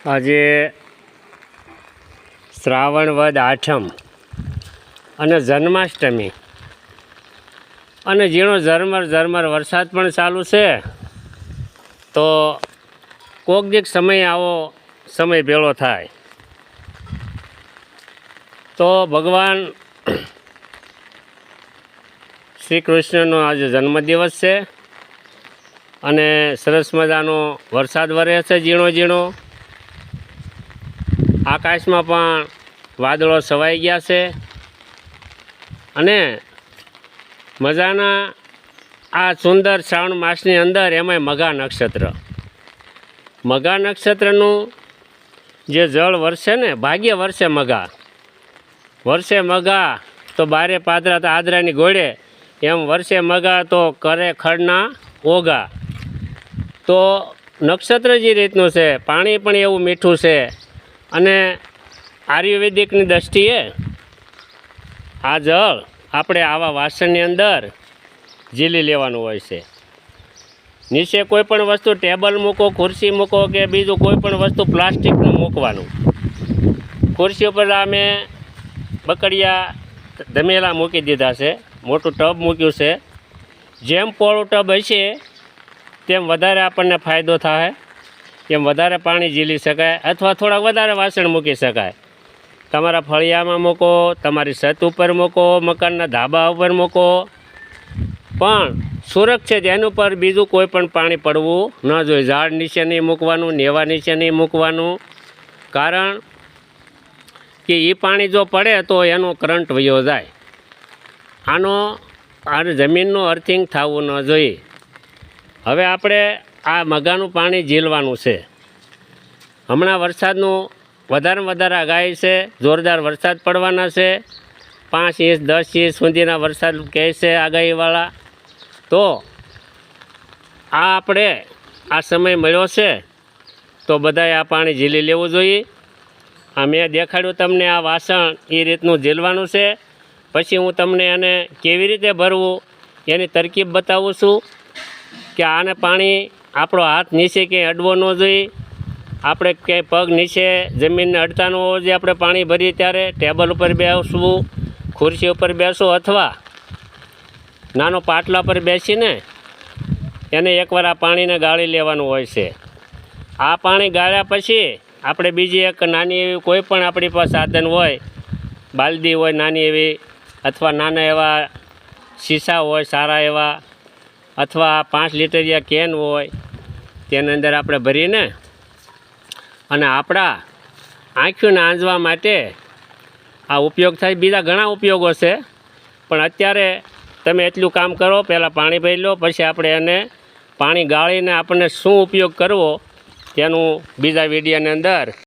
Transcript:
આજે શ્રાવણ વદ આઠમ અને જન્માષ્ટમી અને ઝીણો ઝરમર વરસાદ પણ ચાલુ છે. તો કોક દીક સમય આવો સમય ભેળો થાય તો ભગવાન શ્રી કૃષ્ણનો આજે જન્મદિવસ છે અને સરસ મજાનો વરસાદ વરે છે ઝીણો. આકાશમાં પણ વાદળો છવાઈ ગયા છે અને મજાના આ સુંદર શ્રાવણ માસની અંદર એમાંય મઘા નક્ષત્રનું જે જળ વરસે ને ભાગ્ય વરસે મઘા તો બારે પાદરા તો આદરાની ઘોડે, એમ વર્ષે મઘા તો કરે ખડના ઓગા. તો નક્ષત્ર જે રીતનું છે, પાણી પણ એવું મીઠું છે અને આયુર્વેદિકની દૃષ્ટિએ આ જળ આપણે આવા વાસણની અંદર ઝીલી લેવાનું હોય છે. નીચે કોઈ પણ વસ્તુ ટેબલ મૂકો, ખુરશી મૂકો કે બીજું કોઈ પણ વસ્તુ પ્લાસ્ટિકનું મૂકવાનું. ખુરશી ઉપર અમે બકડિયા ધમેલા મૂકી દીધા છે, મોટું ટબ મૂક્યું છે. જેમ પોળું ટબ હશે તેમ વધારે આપણને ફાયદો થાય, એમ વધારે પાણી ઝીલી શકાય અથવા થોડાક વધારે વાસણ મૂકી શકાય. તમારા ફળિયામાં મૂકો, તમારી છત ઉપર મૂકો, મકાનના ધાબા ઉપર મૂકો, પણ સુરક્ષિત એનું પર બીજું કોઈ પણ પાણી પડવું ન જોઈએ. ઝાડ નીચે નહીં મૂકવાનું, નેવા નીચે નહીં મૂકવાનું, કારણ કે એ પાણી જો પડે તો એનો કરંટ વયો જાય. આ જમીનનું અર્થિંગ થવું ન જોઈએ. હવે આપણે આ મઘાનું પાણી ઝીલવાનું છે. હમણાં વરસાદનું વધારેમાં વધારે આગાહી છે, જોરદાર વરસાદ પડવાના છે. 5 ઇંચ 10 ઇંચ સુધીના વરસાદ કહે છે આગાહીવાળા. તો આપણે આ સમય મળ્યો છે તો બધાએ આ પાણી ઝીલી લેવું જોઈએ. આ મેં દેખાડ્યું તમને આ વાસણ એ રીતનું ઝીલવાનું છે. પછી હું તમને એને કેવી રીતે ભરવું એની તરકીબ બતાવું છું કે આને પાણી આપણો હાથ નીચે ક્યાંય અડવો ન જોઈએ. આપણે ક્યાંય પગ નીચે જમીનને અડતા ન હોવો જોઈએ. આપણે પાણી ભરીએ ત્યારે ટેબલ ઉપર બેસવું, ખુરશી ઉપર બેસવું અથવા નાનો પાટલા પર બેસીને એને એકવાર આ પાણીને ગાળી લેવાનું હોય છે. આ પાણી ગાળ્યા પછી આપણે બીજી એક નાની એવી કોઈ પણ આપણી પાસે સાધન હોય, બાલદી હોય નાની એવી, અથવા નાના એવા શીશા હોય સારા એવા, અથવા 5 લીટરિયા કેન હોય, તેની અંદર આપણે ભરીને અને આપણા આંખોને આંજવા માટે આ ઉપયોગ થાય. બીજા ઘણા ઉપયોગો છે, પણ અત્યારે તમે એટલું કામ કરો, પહેલાં પાણી ભરી લો, પછી આપણે એને પાણી ગાળીને આપણને શું ઉપયોગ કરવો તેનું બીજા વિડીયોની અંદર